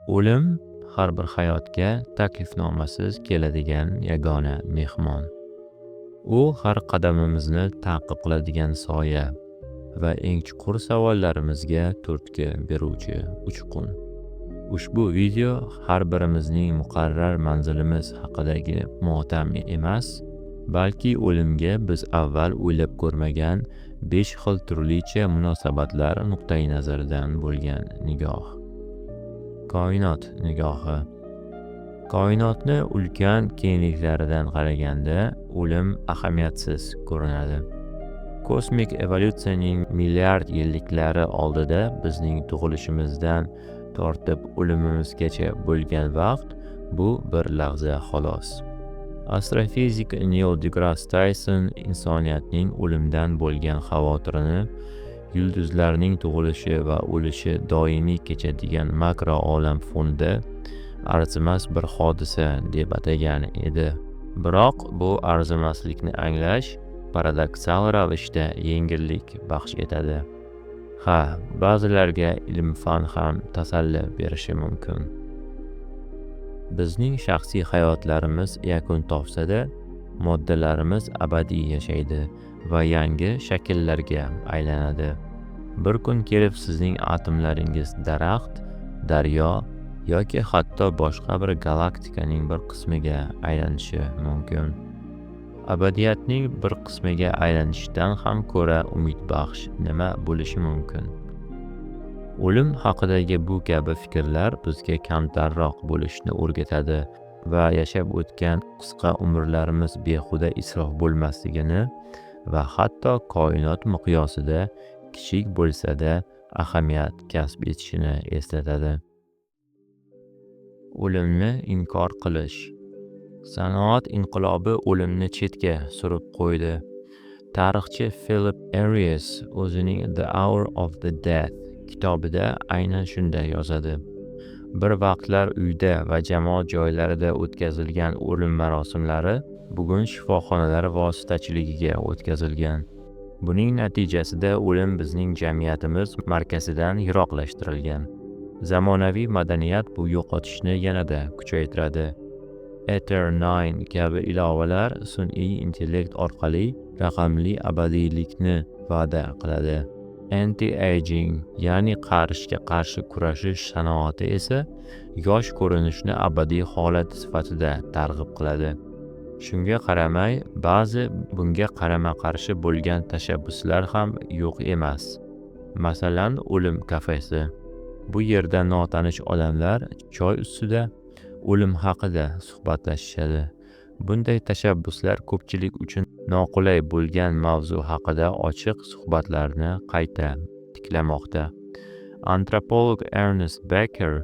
O'lim har bir hayotga taklifnomasiz keladigan yagona mehmon. U har qadamimizni ta'qib qiladigan soya va eng chuqur savollarimizga turtki beruvchi uchqun. Ushbu video har birimizning muqarrar manzilimiz haqidagi motam emas, balki o'limga biz avval o'ylab ko'rmagan 5 xil turlicha munosabatlar nuqtai nazaridan bo'lgan nigoh. Koinot nigohi. Koinotni ulkan kengliklaridan qaraganda o'lim ahamiyatsiz ko'rinadi. Kosmik evolyutsiyaning milliard yilliklari oldida bizning tug'ilishimizdan tortib o'limimizgacha bo'lgan vaqt bu bir lahza xolos. Astrofizik Neil deGrasse Tyson insoniyatning o'limdan bo'lgan xavotirini yulduzlarning tug'ilishi va o'lishi doimiy kechadigan makro olam fonida arzimas bir hodisa deb atagan edi. Biroq bu arzimaslikni anglash paradoksal ravishda yengillik baxsh etadi. Ha, ba'zilarga ilm-fan ham tasalli berishi mumkin. Bizning shaxsiy hayotlarimiz yakun topsa-da, moddalarimiz abadiy yashaydi va yangi shakllarga aylanadi. Bir kun kelib sizning atomlaringiz daraxt, daryo yoki hatto boshqa bir galaktikaning bir qismiga aylanishi mumkin. Abadiyatning bir qismiga aylanishdan ham ko'ra umidbaxsh nima bo'lishi mumkin? O'lim haqidagi bu kabi fikrlar bizga kamtarroq bo'lishni o'rgatadi va yashab o'tgan qisqa umrlarimiz behuda isrof bo'lmasligini va hatto koinot miqyosida kichik bo'lsa-da ahamiyat kasb etishini eslatadi. O'limni inkor qilish. Sanoat inqilobi o'limni chetga surib qo'ydi. Tarixchi Philip Arias o'zining The Hour of the Dead kitobida aynan shunday yozadi. Bir vaqtlar uyda va jamoat joylarida o'tkazilgan o'lim marosimlari bugun shifoxonalar vositachiligiga o'tkazilgan. Buning natijasida o'lim bizning jamiyatimiz markazidan yiroqlashtirilgan. Zamonaviy madaniyat bu yo'qotishni yanada kuchaytiradi. Ether 9 kabi ilovalar sun'iy intellekt orqali raqamli abadiylikni va'da qiladi. Anti-aging, ya'ni qarishga qarshi kurashish sanoati esa yosh ko'rinishni abadiy holat sifatida targ'ib qiladi. Shunga qaramay, ba'zi bunga qarama-qarshi bo'lgan tashabbuslar ham yo'q emas. Masalan, o'lim kafesi. Bu yerda notanish odamlar choy ustida o'lim haqida suhbatlashishadi. Bunday tashabbuslar ko'pchilik uchun noqulay bo'lgan mavzu haqida ochiq suhbatlarni qayta tiklamoqda. Antropolog Ernest Becker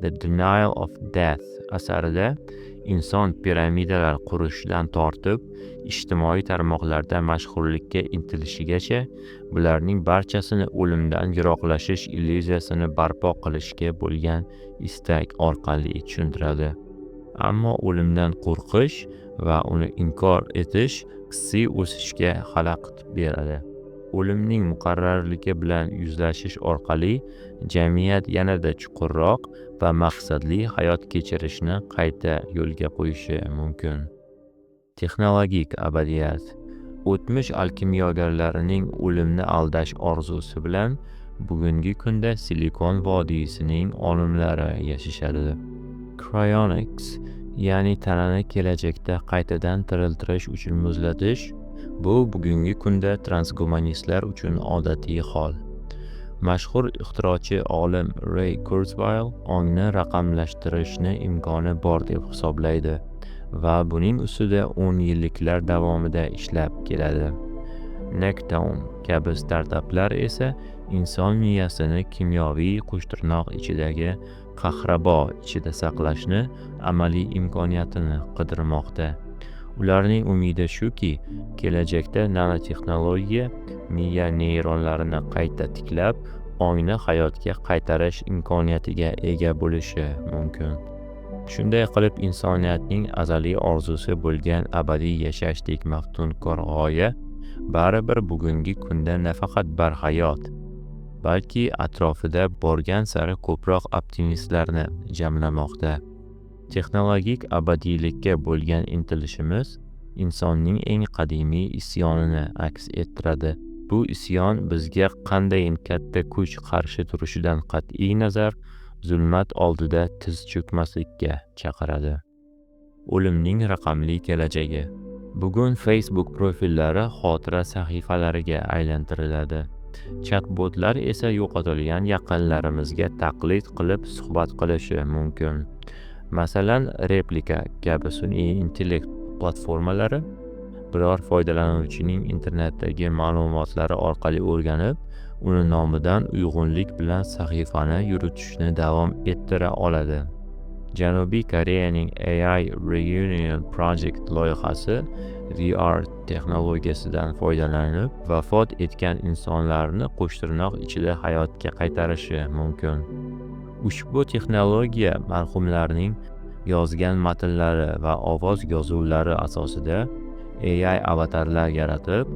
The Denial of Death asarida inson piramidalar qurishdan tortib ijtimoiy tarmoqlarda mashhurlikka intilishigacha bularning barchasini o'limdan yiroqlashish illyuziyasini barpo qilishga bo'lgan istak orqali tushuntiradi. Ammo o'limdan qo'rqish va uni inkor etish hissiy o'sishga xalaqit beradi. O'limning muqarrarligi bilan yuzlashish orqali jamiyat yanada chuqurroq va maqsadli hayot kechirishni qayta yo'lga qo'yishi mumkin. Texnologik abadiyat. O'tmish alkimyogarlarining o'limni aldash orzusi bilan bugungi kunda Silikon vodiysining olimlari yashashadi. Cryonics, ya'ni tanani kelajakda qaytadan tiriltirish uchun muzlatish, bu bugungi kunda transhumanistlar uchun odatiy hol. Mashhur ixtirochi olim Ray Kurzweil ongni raqamlashtirishni imkoni bor deb hisoblaydi va buning ustida 10 yilliklar davomida ishlab keladi. Nectone kabi startaplar esa inson miyasini kimyoviy qushtirnoq ichidagi qahrabo ichida saqlashni amaliy imkoniyatini qidirmoqda. Ularning umidi shuki, kelajakda nanotexnologiya miya neyronlarini qayta tiklab, ongni hayotga qaytarish imkoniyatiga ega bo'lishi mumkin. Shunday qilib insoniyatning azaliy orzusi bo'lgan abadiy yashashdek maftunkor g'oya baribir bugungi kunda nafaqat barhayot, balki atrofida borgan sari ko'proq optimistlarni jamlamoqda. Texnologik abadiylikka bo'lgan intilishimiz insonning eng qadimiy isyonini aks ettiradi. Bu isyon bizga qandayin katta kuch qarshi turishidan qat'iy nazar, zulmat oldida tiz cho'kmaslikka chaqiradi. O'limning raqamli kelajagi. Bugun Facebook profillari xotira sahifalariga aylantiriladi. Chatbotlar esa yo'qotilgan yaqinlarimizga taqlid qilib suhbat qilishi mumkin. Masalan, Replika kabi sun'iy intellekt platformalari biror foydalanuvchining internetdagi ma'lumotlari orqali o'rganib, uni nomidan uyg'unlik bilan sahifani yuritishni davom ettira oladi. Janubiy Koreyaning AI Reunion Project loyihasi VR texnologiyasidan foydalanib, vafot etgan insonlarni qo'shtirnoq ichida hayotga qaytarishi mumkin. Ushbu texnologiya marhumlarning yozgan matnlari va ovoz yozuvlari asosida AI avatarlar yaratib,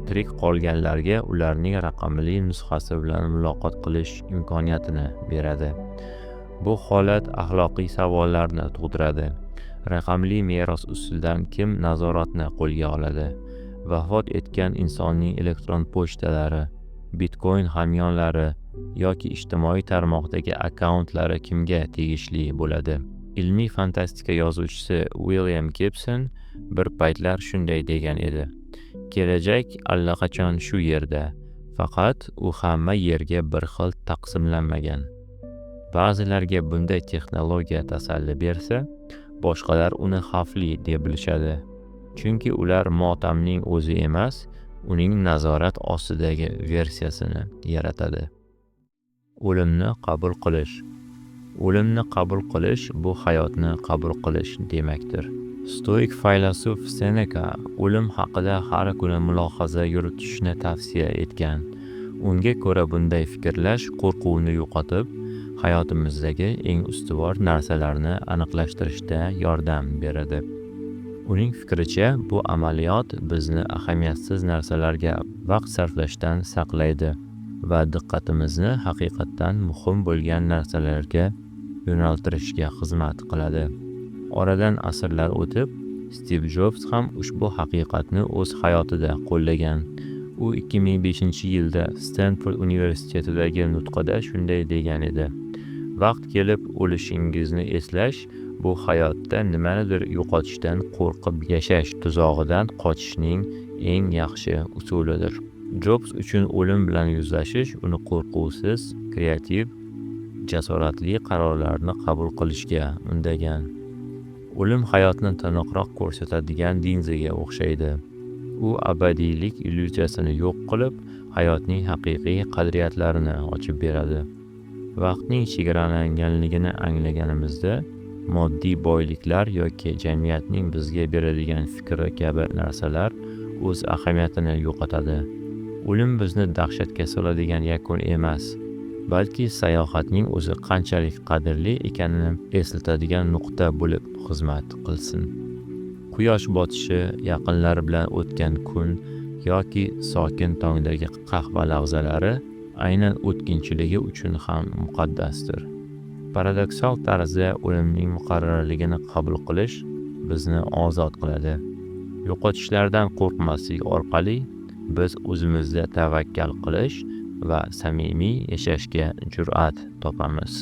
tirik qolganlarga ularning raqamli nusxasi bilan muloqot qilish imkoniyatini beradi. Bu holat axloqiy savollarni tug'diradi. Raqamli meros ustidan kim nazoratni qo'lga oladi? Vafot etgan insonning elektron pochtalari, Bitcoin hamyonlari yoki ijtimoiy tarmoqdagi akkauntlari kimga tegishli bo'ladi? Ilmiy fantastika yozuvchisi William Gibson bir paytlar shunday degan edi: kelajak allaqachon shu yerda, faqat u hamma yerga bir xil taqsimlanmagan. Ba'zilarga bunday texnologiya tasalli bersa, boshqalar uni xavfli deb bilishadi. Chunki ular motamning o'zi emas, uning nazorat ostidagi versiyasini yaratadi. O'limni qabul qilish. O'limni qabul qilish bu hayotni qabul qilish demakdir. Stoik faylasuf Seneca o'lim haqida har kuni mulohaza yuritishni tavsiya etgan. Unga ko'ra bunday fikrlash qo'rquvni yo'qotib, hayotimizdagi eng ustuvor narsalarni aniqlashtirishda yordam beradi. Uning fikricha, bu amaliyot bizni ahamiyatsiz narsalarga vaqt sarflashdan saqlaydi va diqqatimizni haqiqatdan muhim bo'lgan narsalarga yo'naltirishga xizmat qiladi. Oradan asrlar o'tib, Steve Jobs ham ushbu haqiqatni o'z hayotida qo'llagan. U 2005-yilda Stanford universitetidagi nutqida shunday degan edi: vaqt kelib o'lishingizni eslash bu hayotda nimanidir yo'qotishdan qo'rqib yashash tuzog'idan qochishning eng yaxshi usulidir. Jobs uchun o'lim bilan yuzlashish uni qo'rquvsiz, kreativ, jasoratli qarorlarni qabul qilishga undagan. O'lim hayotni tiniqroq ko'rsatadigan linzaga o'xshaydi. U abadiylik illyuziyasini yo'q qilib, hayotning haqiqiy qadriyatlarini ochib beradi. Vaqtning chegaralanganligini anglaganimizda, moddiy boyliklar yoki jamiyatning bizga beradigan fikri kabi narsalar o'z ahamiyatini yo'qotadi. O'lim bizni dahshatga soladigan yakun emas, balki sayohatning o'zi qanchalik qadrli ekanini eslatadigan nuqta bo'lib xizmat qilsin. Quyosh botishi, yaqinlar bilan o'tgan kun yoki sokin tongdagi qahva lahzalari aynan o'tkinchiligi uchun ham muqaddasdir. Paradoksal tarzda o'limning muqarrarligini qabul qilish bizni ozod qiladi. Yo'qotishlardan qo'rqmaslik orqali biz o'zimizda tavakkal qilish va samimiy yashashga jur'at topamiz.